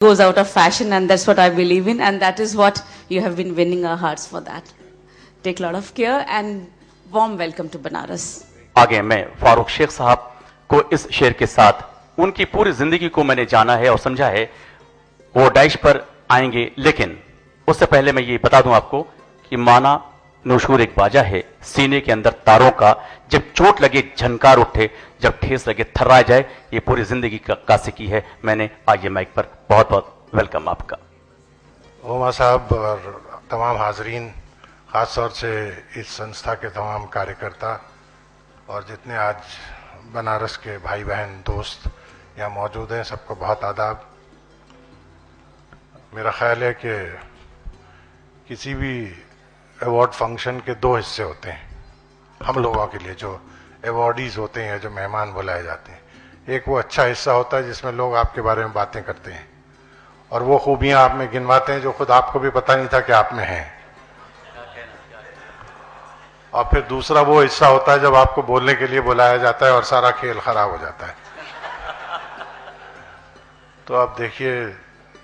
goes out of fashion, and that's what I believe in, and that is what you have been winning our hearts for that. Take a lot of care and warm welcome to Banaras. आगे मैं फारूक शेख साहब को इस शेर के साथ उनकी पूरी जिंदगी को मैंने जाना है और समझा है, वो डाइश पर आएंगे, लेकिन उससे पहले मैं ये बता दूं आपको कि माना नूशूर एक बाजा है, सीने के अंदर तारों का, जब चोट लगे झनकार उठे, जब ठेस लगे थर्रा जाए, ये पूरी जिंदगी का कासिकी है। मैंने आज ये माइक पर बहुत बहुत वेलकम आपका। ओमा साहब और तमाम हाजरीन, ख़ास तौर से इस संस्था के तमाम कार्यकर्ता और जितने आज बनारस के भाई बहन दोस्त यहाँ मौजूद हैं, सबको बहुत आदाब। मेरा ख्याल है कि किसी भी अवार्ड फंक्शन के दो हिस्से होते हैं हम लोगों के लिए, जो अवार्डीज होते हैं, जो मेहमान बुलाए जाते हैं। एक वो अच्छा हिस्सा होता है जिसमें लोग आपके बारे में बातें करते हैं और वो खूबियां आप में गिनवाते हैं जो खुद आपको भी पता नहीं था कि आप में हैं। और फिर दूसरा वो हिस्सा होता है जब आपको बोलने के लिए बुलाया जाता है और सारा खेल खराब हो जाता है। तो अब देखिए,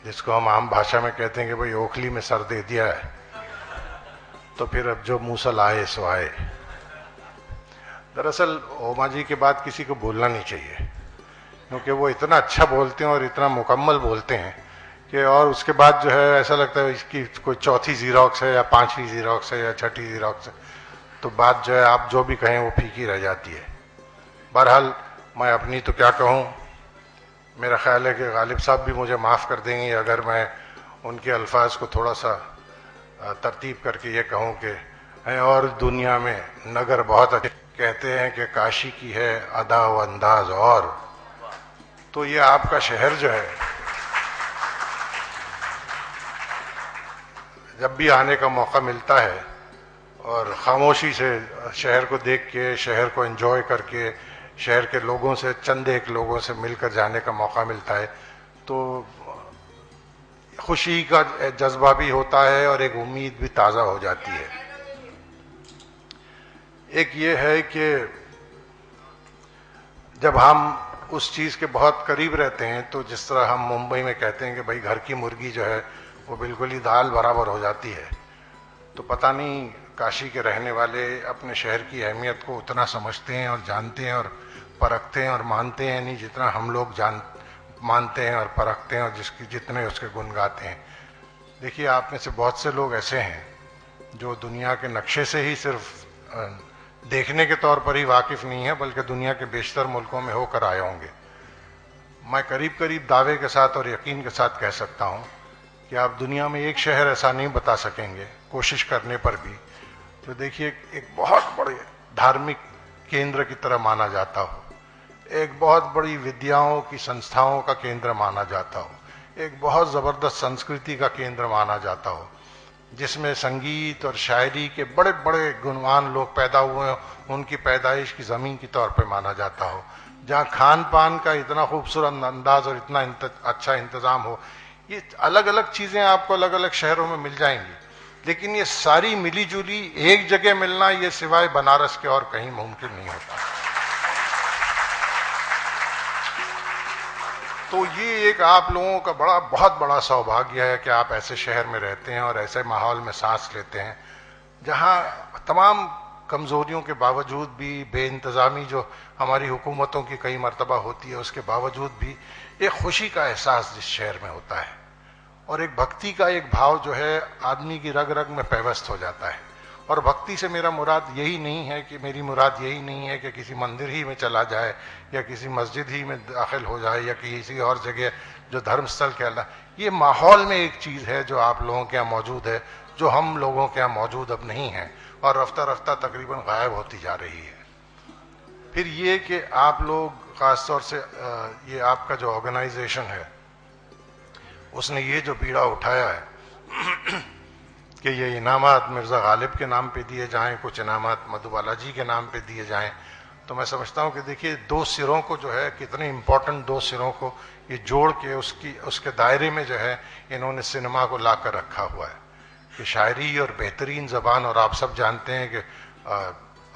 जिसको हम आम भाषा में कहते हैं कि भाई ओखली में सर दे दिया है, तो फिर अब जो मूसल आए सो आए। दरअसल ओमा जी के बाद किसी को बोलना नहीं चाहिए, क्योंकि वो इतना अच्छा बोलते हैं और इतना मुकम्मल बोलते हैं कि और उसके बाद जो है ऐसा लगता है इसकी कोई चौथी जीरोक्स है या पांचवी जीरोक्स है या छठी जीरोक्स है, तो बात जो है आप जो भी कहें वो फीकी रह जाती है। बहरहाल मैं अपनी तो क्या कहूँ, मेरा ख्याल है कि गालिब साहब भी मुझे माफ़ कर देंगे अगर मैं उनके अल्फाज को थोड़ा सा तरतीब करके ये कहूँ कि है और दुनिया में नगर बहुत अच्छे, कहते हैं कि काशी की है अदा व अंदाज, और तो ये आपका शहर जो है, जब भी आने का मौका मिलता है और खामोशी से शहर को देख के, शहर को एंजॉय करके, शहर के लोगों से, चंद एक लोगों से मिलकर जाने का मौका मिलता है, तो खुशी का जज्बा भी होता है और एक उम्मीद भी ताज़ा हो जाती है। एक ये है कि जब हम उस चीज़ के बहुत करीब रहते हैं, तो जिस तरह हम मुंबई में कहते हैं कि भाई घर की मुर्गी जो है वो बिल्कुल ही दाल बराबर हो जाती है, तो पता नहीं काशी के रहने वाले अपने शहर की अहमियत को उतना समझते हैं और जानते हैं और परखते हैं और मानते हैं नहीं, जितना हम लोग मानते हैं और परखते हैं और जितने उसके गुण गाते हैं। देखिए, आप में से बहुत से लोग ऐसे हैं जो दुनिया के नक्शे से ही सिर्फ देखने के तौर पर ही वाकिफ नहीं है, बल्कि दुनिया के बेशतर मुल्कों में होकर आए होंगे। मैं करीब करीब दावे के साथ और यकीन के साथ कह सकता हूँ कि आप दुनिया में एक शहर ऐसा नहीं बता सकेंगे, कोशिश करने पर भी, तो देखिए एक बहुत बड़े धार्मिक केंद्र की तरह माना जाता हो, एक बहुत बड़ी विद्याओं की संस्थाओं का केंद्र माना जाता हो, एक बहुत ज़बरदस्त संस्कृति का केंद्र माना जाता हो, जिसमें संगीत और शायरी के बड़े बड़े गुणवान लोग पैदा हुए हों, उनकी पैदाइश की ज़मीन के तौर पर माना जाता हो, जहाँ खान पान का इतना खूबसूरत अंदाज और इतना अच्छा इंतज़ाम हो। ये अलग अलग चीज़ें आपको अलग अलग शहरों में मिल जाएंगी, लेकिन ये सारी मिली जुली एक जगह मिलना, ये सिवाय बनारस के और कहीं मुमकिन नहीं होता। तो ये एक आप लोगों का बहुत बड़ा सौभाग्य है कि आप ऐसे शहर में रहते हैं और ऐसे माहौल में सांस लेते हैं, जहां तमाम कमजोरियों के बावजूद भी, बेइंतजामी जो हमारी हुकूमतों की कई मर्तबा होती है उसके बावजूद भी, एक खुशी का एहसास जिस शहर में होता है और एक भक्ति का एक भाव जो है आदमी की रग रग में पैवस्त हो जाता है। और भक्ति से मेरा मुराद यही नहीं है कि मेरी मुराद यही नहीं है कि किसी मंदिर ही में चला जाए या किसी मस्जिद ही में दाखिल हो जाए या किसी और जगह जो धर्म स्थल के अल्लाह, ये माहौल में एक चीज़ है जो आप लोगों के यहाँ मौजूद है, जो हम लोगों के यहाँ मौजूद अब नहीं है और रफ्ता रफ्ता तकरीबन गायब होती जा रही है। फिर ये कि आप लोग ख़ास तौर से ये आपका जो ऑर्गेनाइजेशन है, उसने ये जो बीड़ा उठाया है कि ये इनामात मिर्ज़ा गालिब के नाम पे दिए जाएं, कुछ इनामात मधुबाला जी के नाम पे दिए जाएं, तो मैं समझता हूँ कि देखिए दो सिरों को जो है, कितने इम्पोर्टेंट दो सिरों को ये जोड़ के उसके दायरे में जो है इन्होंने सिनेमा को ला कर रखा हुआ है कि शायरी और बेहतरीन ज़बान, और आप सब जानते हैं कि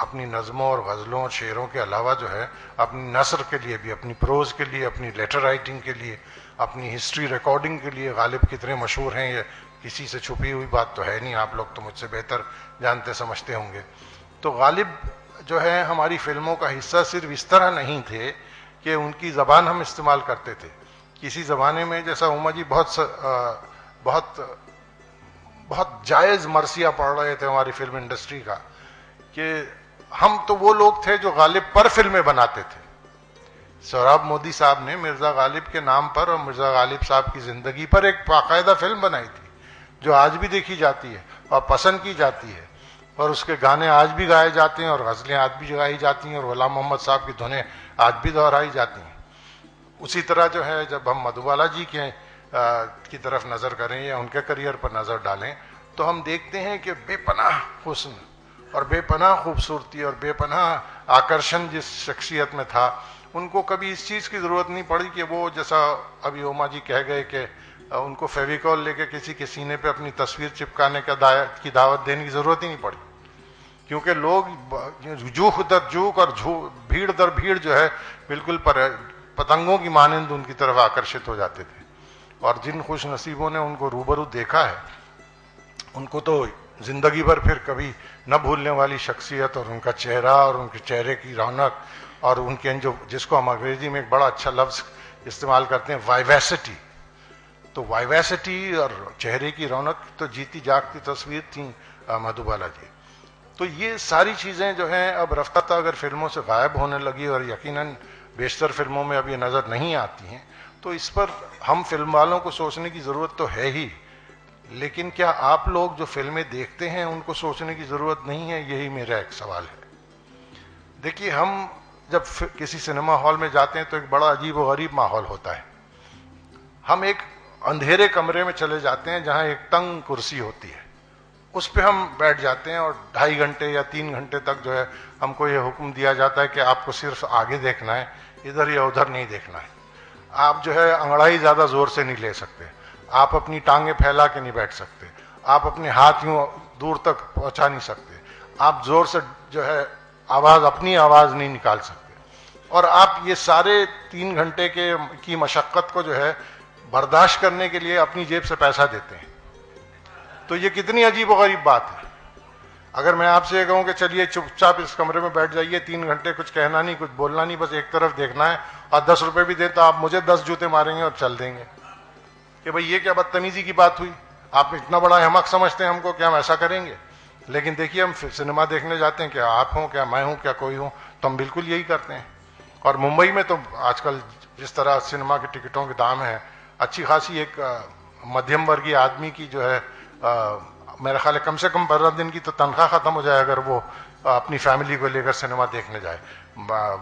अपनी नज़मों और गज़लों और शेरों के अलावा जो है अपनी नसर के लिए भी, अपनी प्रोज़ के लिए, अपनी लेटर राइटिंग के लिए, अपनी हिस्ट्री रिकॉर्डिंग के लिए गालिब कितने मशहूर हैं, ये किसी से छुपी हुई बात तो है नहीं, आप लोग तो मुझसे बेहतर जानते समझते होंगे। तो गालिब जो है हमारी फिल्मों का हिस्सा सिर्फ इस तरह नहीं थे कि उनकी ज़बान हम इस्तेमाल करते थे। किसी ज़माने में जैसा उमा जी बहुत बहुत जायज़ मरसिया पढ़ रहे थे हमारी फिल्म इंडस्ट्री का, कि हम तो वो लोग थे जो गालिब पर फिल्में बनाते थे। सोहराब मोदी साहब ने मिर्ज़ा गालिब के नाम पर और मिर्ज़ा गालिब साहब की ज़िंदगी पर एक बाकायदा फिल्म बनाई थी जो आज भी देखी जाती है और पसंद की जाती है, और उसके गाने आज भी गाए जाते हैं और गज़लें आज भी गाई जाती हैं और गुलाम मोहम्मद साहब की धुनें आज भी दोहराई जाती हैं। उसी तरह जो है जब हम मधुबाला जी के की तरफ नज़र करें या उनके करियर पर नज़र डालें तो हम देखते हैं कि बेपनाह हुस्न और बेपनाह खूबसूरती और बेपनाह आकर्षण जिस शख्सियत में था, उनको कभी इस चीज़ की ज़रूरत नहीं पड़ी कि वो जैसा अभी उमा जी कह गए कि उनको फेविकॉल लेके किसी के सीने पे अपनी तस्वीर चिपकाने की दावत देने की ज़रूरत ही नहीं पड़ी, क्योंकि लोग जूख दर जूख और भीड़ दर भीड़ जो है बिल्कुल पतंगों की मानंद उनकी तरफ आकर्षित हो जाते थे। और जिन खुश नसीबों ने उनको रूबरू देखा है उनको तो जिंदगी भर फिर कभी न भूलने वाली शख्सियत और उनका चेहरा और उनके चेहरे की रौनक और उनके जो जिसको हम अंग्रेजी में एक बड़ा अच्छा लफ्ज इस्तेमाल करते हैं वाइवेसिटी, तो वाइवेसिटी और चेहरे की रौनक तो जीती जागती तस्वीर थी मधुबाला जी। तो ये सारी चीज़ें जो हैं अब रफ्ता अगर फिल्मों से गायब होने लगी और यकीनन बेशतर फिल्मों में अब ये नज़र नहीं आती हैं, तो इस पर हम फिल्म वालों को सोचने की ज़रूरत तो है ही, लेकिन क्या आप लोग जो फिल्में देखते हैं उनको सोचने की ज़रूरत नहीं है? यही मेरा एक सवाल है। देखिए, हम जब किसी सिनेमा हॉल में जाते हैं तो एक बड़ा अजीब व गरीब माहौल होता है। हम एक अंधेरे कमरे में चले जाते हैं जहाँ एक तंग कुर्सी होती है, उस पर हम बैठ जाते हैं और 2.5 घंटे या 3 घंटे तक जो है हमको ये हुक्म दिया जाता है कि आपको सिर्फ आगे देखना है, इधर या उधर नहीं देखना है। आप जो है अंगड़ाई ज़्यादा ज़ोर से नहीं ले सकते, आप अपनी टांगें फैला के नहीं बैठ सकते, आप अपने हाथ यूँ दूर तक पहुँचा नहीं सकते, आप ज़ोर से जो है अपनी आवाज़ नहीं निकाल सकते, और आप ये सारे 3 घंटे की मशक्क़त को जो है बर्दाश्त करने के लिए अपनी जेब से पैसा देते हैं। तो ये कितनी अजीब व गरीब बात है। अगर मैं आपसे ये कहूँ कि चलिए चुपचाप इस कमरे में बैठ जाइए 3 घंटे, कुछ कहना नहीं, कुछ बोलना नहीं, बस एक तरफ देखना है, और 10 रुपए भी दे तो आप मुझे 10 जूते मारेंगे और चल देंगे कि भाई ये क्या बदतमीजी की बात हुई, आप इतना बड़ा अहमक समझते हैं हमको, क्या हम ऐसा करेंगे? लेकिन देखिए, हम सिनेमा देखने जाते हैं, क्या आप हों, क्या मैं हूँ, क्या कोई हूँ, तो हम बिल्कुल यही करते हैं। और मुंबई में तो आजकल जिस तरह सिनेमा के टिकटों के दाम है, अच्छी खासी एक मध्यम वर्गीय आदमी की जो है मेरा ख्याल है कम से कम 15 दिन की तो तनख्वाह खत्म हो जाए अगर वो अपनी फैमिली को लेकर सिनेमा देखने जाए।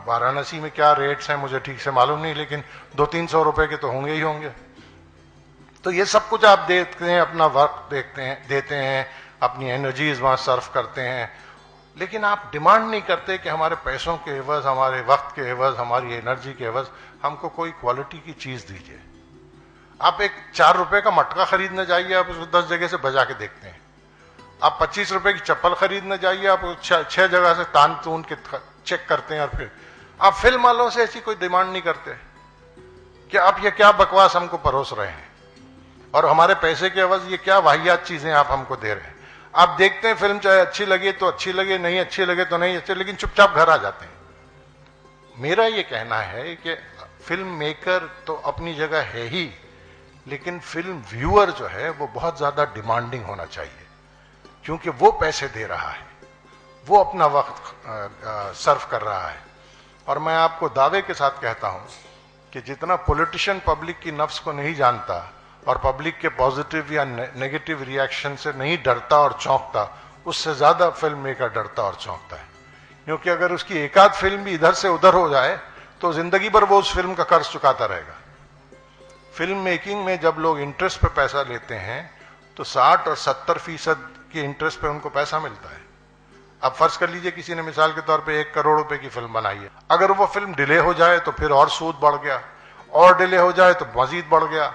वाराणसी में क्या रेट्स हैं मुझे ठीक से मालूम नहीं, लेकिन 200-300 रुपए के तो होंगे ही होंगे। तो ये सब कुछ आप देखते हैं, अपना वक्त देते हैं, अपनी एनर्जीज वहाँ सर्व करते हैं, लेकिन आप डिमांड नहीं करते कि हमारे पैसों के एवज, हमारे वक्त के एवज, हमारी एनर्जी के एवज हमको कोई क्वालिटी की चीज दीजिए। आप एक 4 रुपए का मटका खरीदने जाइए, आप उसको 10 जगह से बजा के देखते हैं। आप 25 रुपए की चप्पल खरीदने जाइए, आप 6 जगह से तान तून के चेक करते हैं, और फिर आप फिल्म वालों से ऐसी कोई डिमांड नहीं करते कि आप ये क्या बकवास हमको परोस रहे हैं और हमारे पैसे के एवज ये क्या वाहियात चीजें आप हमको दे रहे हैं। आप देखते हैं फिल्म, चाहे अच्छी लगे तो अच्छी लगे, नहीं अच्छी लगे तो नहीं अच्छी, लेकिन चुपचाप घर आ जाते हैं। मेरा ये कहना है कि फिल्म मेकर तो अपनी जगह है ही, लेकिन फिल्म व्यूअर जो है वो बहुत ज्यादा डिमांडिंग होना चाहिए, क्योंकि वो पैसे दे रहा है, वो अपना वक्त सर्व कर रहा है। और मैं आपको दावे के साथ कहता हूं कि जितना पॉलिटिशियन पब्लिक की नफ्स को नहीं जानता और पब्लिक के पॉजिटिव या नेगेटिव रिएक्शन से नहीं डरता और चौंकता, उससे ज्यादा फिल्म मेकर डरता और चौंकता है। क्योंकि अगर उसकी एक आध फिल्म भी इधर से उधर हो जाए तो जिंदगी भर वो उस फिल्म का कर्ज चुकाता रहेगा। फिल्म मेकिंग में जब लोग इंटरेस्ट पे पैसा लेते हैं तो 60 और 70% के इंटरेस्ट पे उनको पैसा मिलता है। अब फर्ज कर लीजिए किसी ने मिसाल के तौर पे 1 करोड़ रुपए की फिल्म बनाई है, अगर वो फिल्म डिले हो जाए तो फिर और सूद बढ़ गया, और डिले हो जाए तो मजीद बढ़ गया,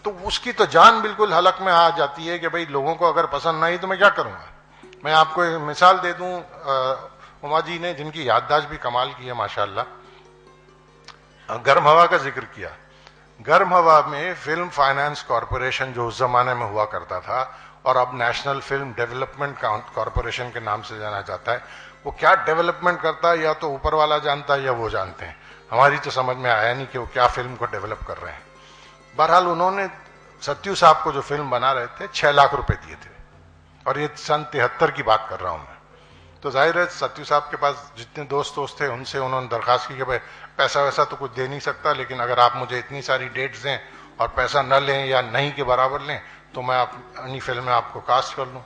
तो उसकी तो जान बिल्कुल हलक में आ जाती है कि भाई लोगों को अगर पसंद नहीं तो मैं क्या करूंगा। मैं आपको एक मिसाल दे दूं, उमा जी ने, जिनकी याददाश्त भी कमाल की है माशाल्लाह, गर्म हवा का जिक्र किया। गर्म हवा में फिल्म फाइनेंस कॉरपोरेशन जो उस जमाने में हुआ करता था और अब नेशनल फिल्म डेवलपमेंट कॉरपोरेशन के नाम से जाना जाता है, वो क्या डेवलपमेंट करता है या तो ऊपर वाला जानता है या वो जानते हैं। हमारी तो समझ में आया नहीं कि वो क्या फिल्म को डेवलप कर रहे हैं। बहरहाल उन्होंने सत्यू साहब को जो फिल्म बना रहे थे 6 लाख रुपए दिए थे, और ये सन 73 की बात कर रहा हूं मैं। तो जाहिर है सत्यू साहब के पास जितने दोस्त थे उनसे उन्होंने दरखास्त की कि भाई पैसा वैसा तो कुछ दे नहीं सकता, लेकिन अगर आप मुझे इतनी सारी डेट्स दें और पैसा न लें या नहीं के बराबर लें तो मैं अपनी फिल्म में आपको कास्ट कर लूं।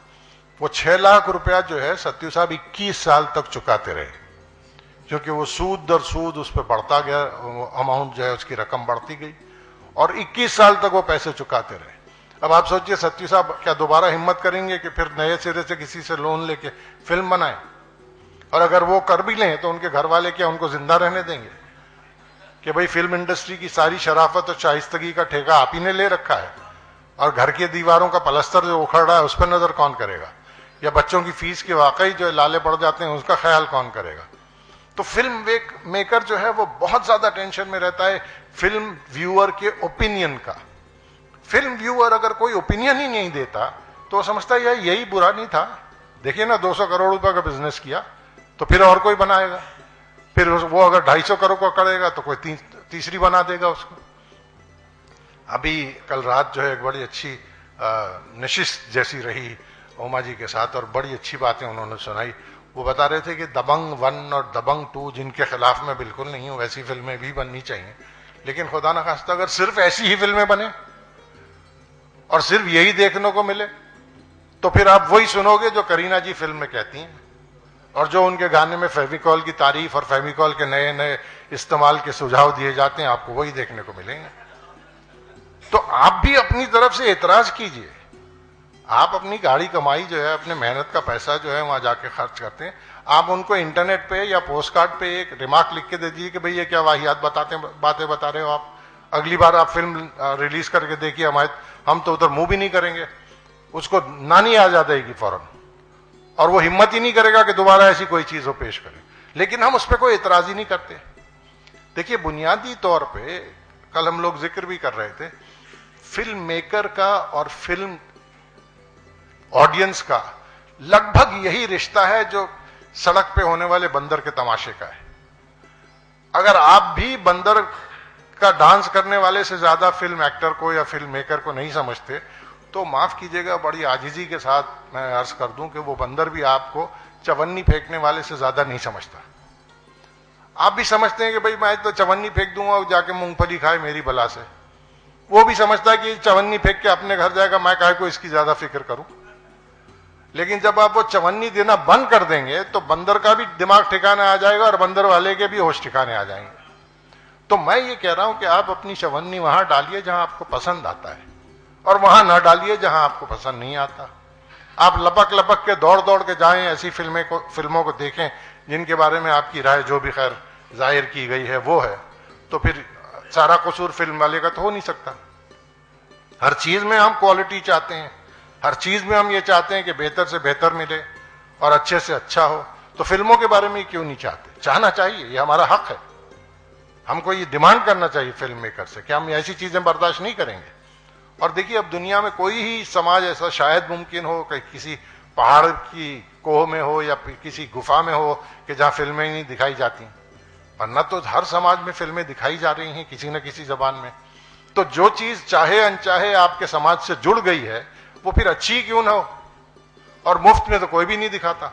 वो 6 लाख रुपया जो है सत्यू साहब 21 साल तक चुकाते रहे, क्योंकि वो सूद दर सूद उस पर बढ़ता गया, अमाउंट जो है उसकी रकम बढ़ती गई और 21 साल तक वो पैसे चुकाते रहे। अब आप सोचिए सत्यू साहब क्या दोबारा हिम्मत करेंगे कि फिर नए सिरे से किसी से लोन लेके फिल्म बनाए? और अगर वो कर भी लें तो उनके घर वाले क्या उनको जिंदा रहने देंगे कि भाई फिल्म इंडस्ट्री की सारी शराफत और शाइस्तगी का ठेका आप ही ने ले रखा है, और घर की दीवारों का पलस्तर जो उखड़ रहा है उस पर नजर कौन करेगा, या बच्चों की फीस के वाकई जो लाले पड़ जाते हैं उसका ख्याल कौन करेगा? तो फिल्म मेकर जो है वो बहुत ज्यादा टेंशन में रहता है फिल्म व्यूअर के ओपिनियन का। फिल्म व्यूअर अगर कोई ओपिनियन ही नहीं देता तो समझता है यही बुरा नहीं था, देखिए ना 200 करोड़ रुपए का बिजनेस किया तो फिर और कोई बनाएगा, फिर वो अगर 250 करोड़ का करेगा तो कोई तीसरी बना देगा उसको। अभी कल रात जो है एक बड़ी अच्छी नशिस्त जैसी रही ओमा जी के साथ और बड़ी अच्छी बातें उन्होंने सुनाई। वो बता रहे थे कि दबंग 1 और दबंग 2 जिनके खिलाफ मैं बिल्कुल नहीं हूं, वैसी फिल्में भी बननी चाहिए, लेकिन खुदा न खास्ता अगर सिर्फ ऐसी ही फिल्में बने और सिर्फ यही देखने को मिले तो फिर आप वही सुनोगे जो करीना जी फिल्म में कहती हैं और जो उनके गाने में फेविकॉल की तारीफ और फेविकॉल के नए नए इस्तेमाल के सुझाव दिए जाते हैं, आपको वही देखने को मिलेंगे। तो आप भी अपनी तरफ से एतराज कीजिए। आप अपनी गाड़ी कमाई जो है, अपने मेहनत का पैसा जो है वहां जाके खर्च करते हैं, आप उनको इंटरनेट पे या पोस्ट कार्ड पे एक रिमार्क लिख के दे दीजिए कि भाई ये क्या वाहियात बातें बता रहे हो आप, अगली बार आप फिल्म रिलीज करके देखिए, हम तो उधर मुंह भी नहीं करेंगे। उसको नानी आ जाएगी फौरन और वो हिम्मत ही नहीं करेगा कि दोबारा ऐसी कोई चीज वो पेश करे, लेकिन हम उस पर कोई एतराज ही नहीं करते। देखिए बुनियादी तौर पे कल हम लोग जिक्र भी कर रहे थे, फिल्म मेकर का और फिल्म ऑडियंस का लगभग यही रिश्ता है जो सड़क पे होने वाले बंदर के तमाशे का है। अगर आप भी बंदर का डांस करने वाले से ज्यादा फिल्म एक्टर को या फिल्म मेकर को नहीं समझते तो माफ कीजिएगा, बड़ी आजिजी के साथ मैं अर्ज कर दूं कि वो बंदर भी आपको चवन्नी फेंकने वाले से ज्यादा नहीं समझता। आप भी समझते हैं कि भाई मैं तो चवन्नी फेंक दूंगा और जाके मूंगफली खाए मेरी बला से, वो भी समझता है कि चवन्नी फेंक के अपने घर जाएगा, मैं काहे को इसकी ज्यादा फिक्र करूं। लेकिन जब आप वो चवन्नी देना बंद कर देंगे तो बंदर का भी दिमाग ठिकाने आ जाएगा और बंदर वाले के भी होश ठिकाने आ जाएंगे। तो मैं ये कह रहा हूं कि आप अपनी चवन्नी वहां डालिए जहां आपको पसंद आता है और वहां ना डालिए जहां आपको पसंद नहीं आता। आप लपक लपक के दौड़ दौड़ के जाएं, ऐसी फिल्मों को देखें जिनके बारे में आपकी राय जो भी खैर जाहिर की गई है वो है, तो फिर सारा कसूर फिल्म वाले का तो हो नहीं सकता। हर चीज में हम क्वालिटी चाहते हैं, हर चीज में हम ये चाहते हैं कि बेहतर से बेहतर मिले और अच्छे से अच्छा हो, तो फिल्मों के बारे में क्यों नहीं चाहते? चाहना चाहिए, ये हमारा हक है। हमको ये डिमांड करना चाहिए फिल्म मेकर से कि हम ऐसी चीजें बर्दाश्त नहीं करेंगे। और देखिए अब दुनिया में कोई ही समाज ऐसा शायद मुमकिन हो कि किसी पहाड़ की कोह में हो या किसी गुफा में हो कि जहां फिल्में नहीं दिखाई जाती, वरना तो हर समाज में फिल्में दिखाई जा रही हैं किसी न किसी जबान में। तो जो चीज चाहे अनचाहे आपके समाज से जुड़ गई है वो फिर अच्छी क्यों ना हो। और मुफ्त में तो कोई भी नहीं दिखाता।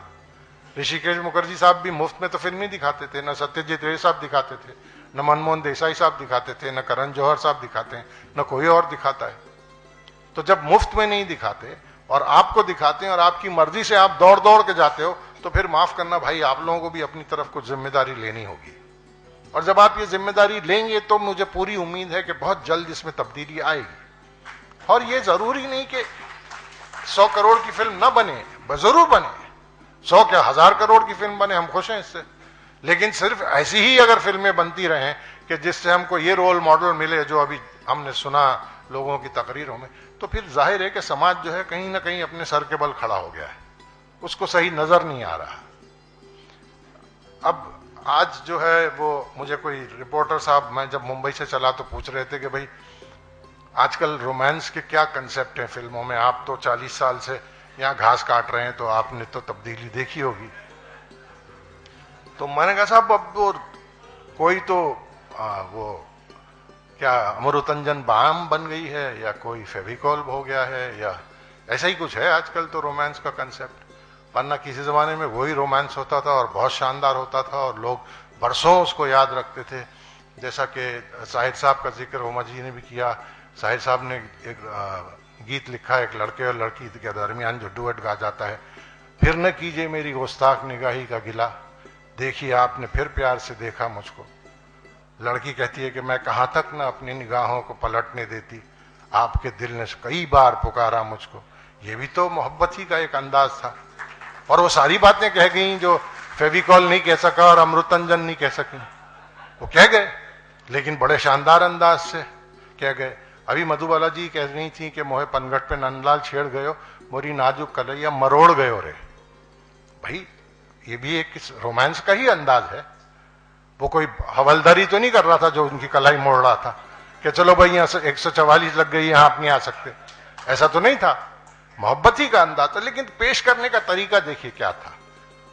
ऋषिकेश मुखर्जी साहब भी मुफ्त में तो फिल्म नहीं दिखाते थे, न सत्यजीत रे साहब दिखाते थे, न मनमोहन देसाई साहब दिखाते थे, न करण जौहर साहब दिखाते हैं, न कोई और दिखाता है। तो जब मुफ्त में नहीं दिखाते और आपको दिखाते हैं और आपकी मर्जी से आप दौड़ दौड़ के जाते हो, तो फिर माफ करना भाई, आप लोगों को भी अपनी तरफ कुछ जिम्मेदारी लेनी होगी। और जब आप ये जिम्मेदारी लेंगे तो मुझे पूरी उम्मीद है कि बहुत जल्द इसमें तब्दीली आएगी। और ये जरूरी नहीं कि 100 करोड़ की फिल्म न बने, जरूर बने, 100 क्या 1000 करोड़ की फिल्म बने, हम खुश हैं इससे। लेकिन सिर्फ ऐसी ही अगर फिल्में बनती रहें कि जिससे हमको ये रोल मॉडल मिले जो अभी हमने सुना लोगों की तकरीरों में, तो फिर जाहिर है कि समाज जो है कहीं ना कहीं अपने सर के बल खड़ा हो गया है, उसको सही नजर नहीं आ रहा। अब आज जो है वो मुझे कोई रिपोर्टर साहब, मैं जब मुंबई से चला तो पूछ रहे थे कि भाई आजकल रोमांस के क्या कंसेप्ट हैं फिल्मों में? आप तो 40 साल से यहाँ घास काट रहे हैं, तो आपने तो तब्दीली देखी होगी। तो मैंने कहा साहब अब वो कोई तो वो क्या अमृतंजन बाम बन गई है, या कोई फेविकॉल हो गया है, या ऐसा ही कुछ है आजकल तो रोमांस का कंसेप्ट। वरना किसी जमाने में वही रोमांस होता था और बहुत शानदार होता था और लोग बरसों उसको याद रखते थे। जैसा कि साहिर साहब का जिक्र ओमा जी ने भी किया। साहिर साहब ने एक गीत लिखा है, एक लड़के और लड़की के दरमियान जो डुएट गा जाता है, फिर न कीजिए मेरी गुस्ताख निगाही का गिला, देखिए आपने फिर प्यार से देखा मुझको। लड़की कहती है कि मैं कहाँ तक न अपनी निगाहों को पलटने देती, आपके दिल ने कई बार पुकारा मुझको। ये भी तो मोहब्बत ही का एक अंदाज था। और वो सारी बातें कह गई जो फेविकॉल नहीं कह सका और अमृतंजन नहीं कह सकी, वो कह गए, लेकिन बड़े शानदार अंदाज से कह गए। अभी मधुबाला जी कह रही थी कि मोहे पनघट पे नंदलाल छेड़ गयो, मोरी नाजुक कलैया मरोड़ गयो रे। भाई ये भी एक रोमांस का ही अंदाज है। वो कोई हवलदारी तो नहीं कर रहा था जो उनकी कलाई मोड़ रहा था कि चलो भाई यहाँ 144 लग गई, यहाँ आप नहीं आ सकते, ऐसा तो नहीं था। मोहब्बत ही का अंदाज था, लेकिन पेश करने का तरीका देखिए क्या था,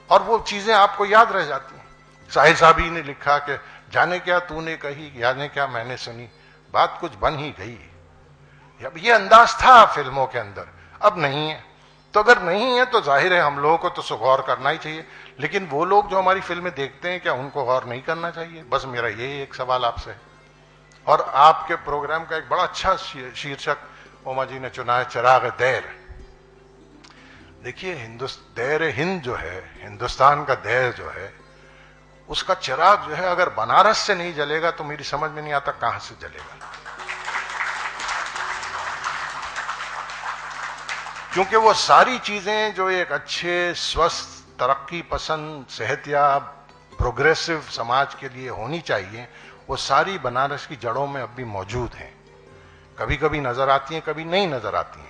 और वो चीजें आपको याद रह जाती हैं। साहिर साहब ही ने लिखा कि जाने क्या तूने कही, जाने क्या मैंने सुनी, बात कुछ बन ही गई। अब ये अंदाज था फिल्मों के अंदर, अब नहीं है। तो अगर नहीं है तो जाहिर है हम लोगों को तो गौर करना ही चाहिए, लेकिन वो लोग जो हमारी फिल्में देखते हैं क्या उनको गौर नहीं करना चाहिए? बस मेरा यही एक सवाल आपसे है। और आपके प्रोग्राम का एक बड़ा अच्छा शीर्षक ओमा जी ने चुना है, चिराग दैर। देखिए दैर हिंद जो है, हिंदुस्तान का दैर जो है, उसका चिराग जो है अगर बनारस से नहीं जलेगा तो मेरी समझ में नहीं आता कहां से जलेगा। क्योंकि वो सारी चीजें जो एक अच्छे स्वस्थ तरक्की पसंद सेहतयाब प्रोग्रेसिव समाज के लिए होनी चाहिए, वो सारी बनारस की जड़ों में अब भी मौजूद हैं। कभी कभी नजर आती हैं, कभी नहीं नजर आती हैं।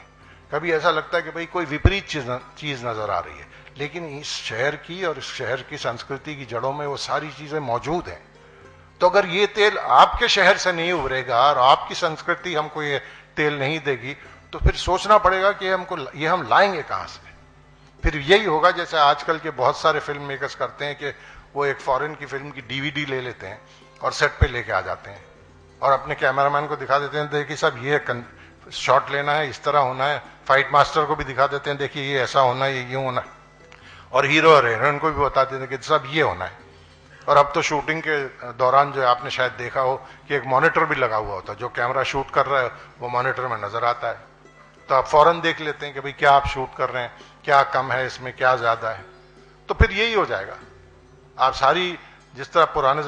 कभी ऐसा लगता है कि भाई कोई विपरीत चीज नजर आ रही है, लेकिन इस शहर की और इस शहर की संस्कृति की जड़ों में वो सारी चीजें मौजूद हैं। तो अगर ये तेल आपके शहर से नहीं उभरेगा और आपकी संस्कृति हमको ये तेल नहीं देगी, तो फिर सोचना पड़ेगा कि हम लाएंगे कहां से। फिर यही होगा जैसे आजकल के बहुत सारे फिल्म मेकर्स करते हैं कि वो एक फॉरेन की फिल्म की डीवीडी ले लेते हैं और सेट पे लेके आ जाते हैं और अपने कैमरामैन को दिखा देते हैं, देखिए साहब ये शॉट लेना है, इस तरह होना है। फाइट मास्टर को भी दिखा देते हैं, देखिए ये ऐसा होना है, ये यूं होना है। और हीरो और हीरोइन को भी बता देते हैं कि सब ये होना है। और अब तो शूटिंग के दौरान जो आपने शायद देखा हो कि एक मॉनिटर भी लगा हुआ होता है, जो कैमरा शूट कर रहा है वो मॉनिटर में नजर आता है। तो आप फौरन देख लेते हैं कि भाई क्या आप शूट कर रहे हैं, क्या कम है इसमें, क्या ज्यादा है। तो फिर यही हो जाएगा। आप सारी जिस तरह पुराने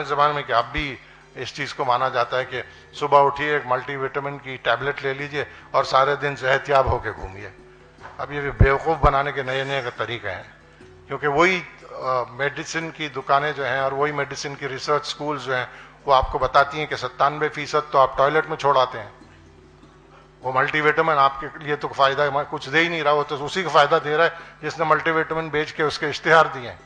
जमाने में कि अब भी इस चीज को माना जाता है कि सुबह उठिए एक मल्टीविटामिन की टैबलेट ले लीजिए और सारे दिन सेहतयाब होकर घूमिए। अब ये भी बेवकूफ बनाने के नए नए तरीके हैं, क्योंकि वही मेडिसिन की दुकानें जो हैं और वही मेडिसिन की रिसर्च स्कूल जो हैं वो आपको बताती हैं कि 97% तो आप टॉयलेट में छोड़ आते हैं। वो मल्टीविटामिन आपके लिए तो फायदा कुछ दे ही नहीं रहा, वो तो उसी को फायदा दे रहा है जिसने मल्टीविटामिन बेच के उसके इश्तिहार दिए हैं।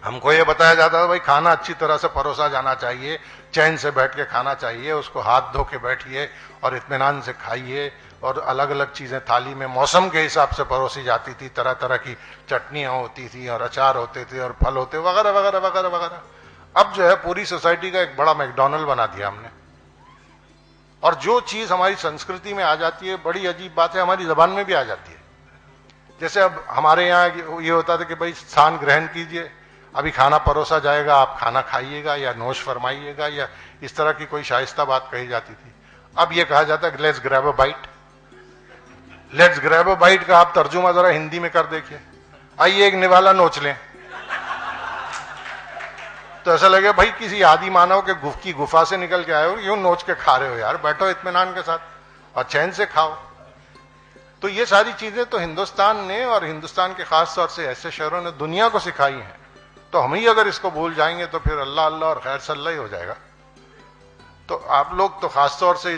हमको ये बताया जाता है भाई खाना अच्छी तरह से परोसा जाना चाहिए, चैन से बैठ के खाना चाहिए, उसको हाथ धो के बैठिए और इत्मीनान से खाइए। और अलग अलग चीजें थाली में मौसम के हिसाब से परोसी जाती थी, तरह तरह की चटनियां होती थी और अचार होते थे और फल होते वगैरह वगैरह वगैरह वगैरह। अब जो है पूरी सोसाइटी का एक बड़ा मैकडॉनल्ड बना दिया हमने। और जो चीज हमारी संस्कृति में आ जाती है, बड़ी अजीब बात है, हमारी जबान में भी आ जाती है। जैसे अब हमारे यहाँ ये होता था कि भाई स्थान ग्रहण कीजिए, अभी खाना परोसा जाएगा, आप खाना खाइएगा या नोश फरमाइएगा, या इस तरह की कोई शाइस्ता बात कही जाती थी। अब ये कहा जाता है let's grab a bite. Let's grab a bite का आप तर्जुमा जरा हिंदी में कर देखिए, आइए एक निवाला नोच लें। तो ऐसा लगे भाई किसी आदि मानव के गुफा से निकल के आए हो, यूं नोच के खा रहे हो यार, बैठो इत्मीनान के साथ और चैन से खाओ। तो ये सारी चीजें तो हिंदुस्तान ने और हिंदुस्तान के खास तौर से ऐसे शहरों ने दुनिया को सिखाई हैं। तो हम ही अगर इसको भूल जाएंगे तो फिर अल्लाह अल्लाह और खैर सल्ला ही हो जाएगा। तो आप लोग तो खास तौर से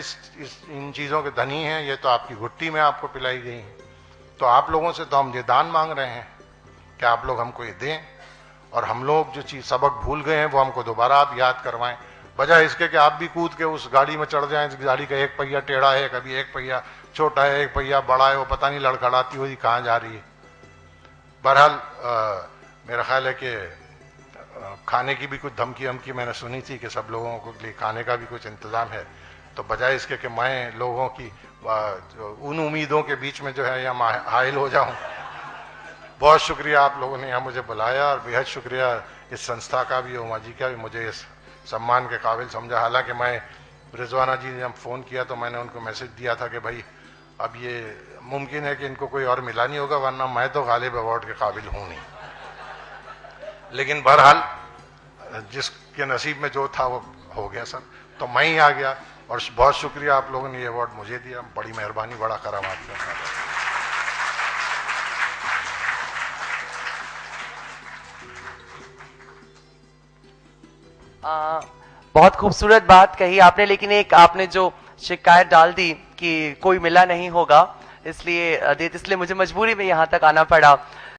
इन चीजों के धनी हैं, ये तो आपकी घुट्टी में आपको पिलाई गई है। तो आप लोगों से तो हम ये दान मांग रहे हैं कि आप लोग हमको ये दें और हम लोग जो चीज सबक भूल गए हैं वो हमको दोबारा आप याद करवाएं, बजाय इसके कि आप भी कूद के उस गाड़ी में चढ़ जाएं, गाड़ी का एक पहिया टेढ़ा है, कभी एक पहिया छोटा है, एक पहिया बड़ा है, वो पता नहीं लड़खड़ाती हुई कहाँ जा रही है। बहरहाल मेरा ख्याल है कि खाने की भी कुछ धमकी वमकी मैंने सुनी थी कि सब लोगों को लिए खाने का भी कुछ इंतजाम है, तो बजाय इसके कि मैं लोगों की उन उम्मीदों के बीच में जो है यहाँ हाइल हो जाऊं, बहुत शुक्रिया आप लोगों ने यहाँ मुझे बुलाया, और बेहद शुक्रिया इस संस्था का भी, उमा जी का भी, मुझे इस सम्मान के काबिल समझा। हालांकि मैं रिजवाना जी ने जब फ़ोन किया तो मैंने उनको मैसेज दिया था कि भाई अब ये मुमकिन है कि इनको कोई और मिला नहीं होगा, वरना मैं तो गालिब अवार्ड के काबिल हूँ नहीं। लेकिन बहरहाल जिसके नसीब में जो था वो हो गया सर, तो मैं ही आ गया, और बहुत शुक्रिया आप लोगों ने ये अवार्ड मुझे दिया, बड़ी मेहरबानी, बड़ा करम आपका। बहुत खूबसूरत बात कही आपने, लेकिन एक आपने जो शिकायत डाल दी कि कोई मिला नहीं होगा, इसलिए मुझे मजबूरी में यहाँ तक आना पड़ा।